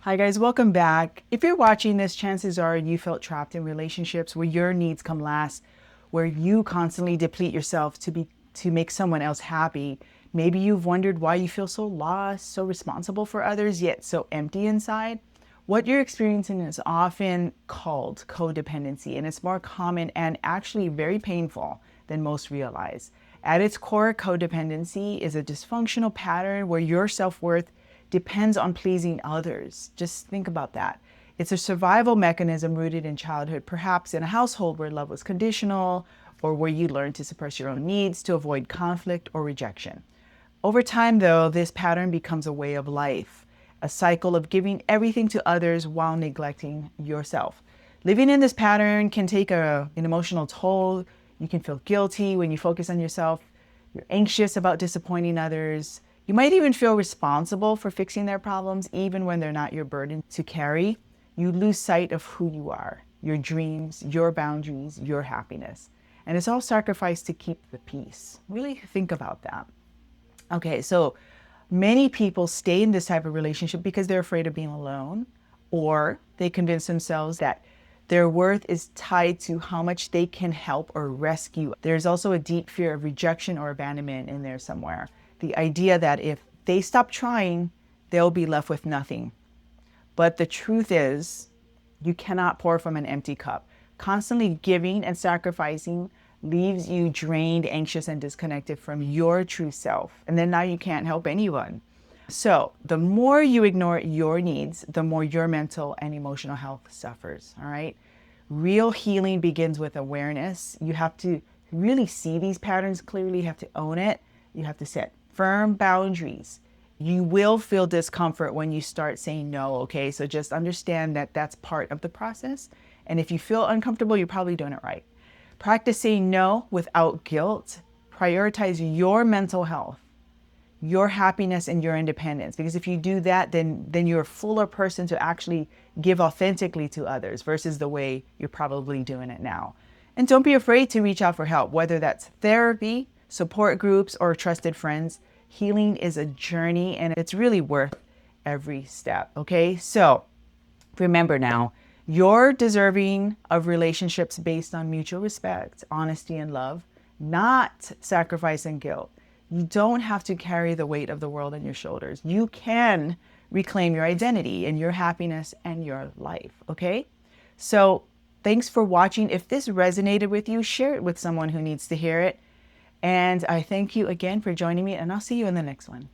Hi guys, welcome back. If you're watching this, chances are you felt trapped in relationships where your needs come last, where you constantly deplete yourself to make someone else happy. Maybe you've wondered why you feel so lost, so responsible for others, yet so empty inside. What you're experiencing is often called codependency, and it's more common and actually very painful than most realize. At its core, codependency is a dysfunctional pattern where your self-worth depends on pleasing others. Just think about that. It's a survival mechanism rooted in childhood, perhaps in a household where love was conditional or where you learned to suppress your own needs to avoid conflict or rejection. Over time, though, this pattern becomes a way of life, a cycle of giving everything to others while neglecting yourself. Living in this pattern can take an emotional toll. You can feel guilty when you focus on yourself. You're anxious about disappointing others. You might even feel responsible for fixing their problems, even when they're not your burden to carry. You lose sight of who you are, your dreams, your boundaries, your happiness. And it's all sacrificed to keep the peace. Really think about that. Okay, so many people stay in this type of relationship because they're afraid of being alone, or they convince themselves that their worth is tied to how much they can help or rescue. There's also a deep fear of rejection or abandonment in there somewhere. The idea that if they stop trying, they'll be left with nothing. But the truth is, you cannot pour from an empty cup. Constantly giving and sacrificing leaves you drained, anxious, and disconnected from your true self. And then now you can't help anyone. So the more you ignore your needs, the more your mental and emotional health suffers, all right? Real healing begins with awareness. You have to really see these patterns clearly. You have to own it. You have to set firm boundaries. You will feel discomfort when you start saying no, okay? So just understand that that's part of the process. And if you feel uncomfortable, you're probably doing it right. Practice saying no without guilt. Prioritize your mental health, your happiness, and your independence. Because if you do that, then you're a fuller person to actually give authentically to others versus the way you're probably doing it now. And don't be afraid to reach out for help, whether that's therapy, support groups, or trusted friends. Healing is a journey and it's really worth every step, okay? So remember now, you're deserving of relationships based on mutual respect, honesty, and love, not sacrifice and guilt. You don't have to carry the weight of the world on your shoulders. You can reclaim your identity and your happiness and your life, okay? So thanks for watching. If this resonated with you, share it with someone who needs to hear it. And I thank you again for joining me, and I'll see you in the next one.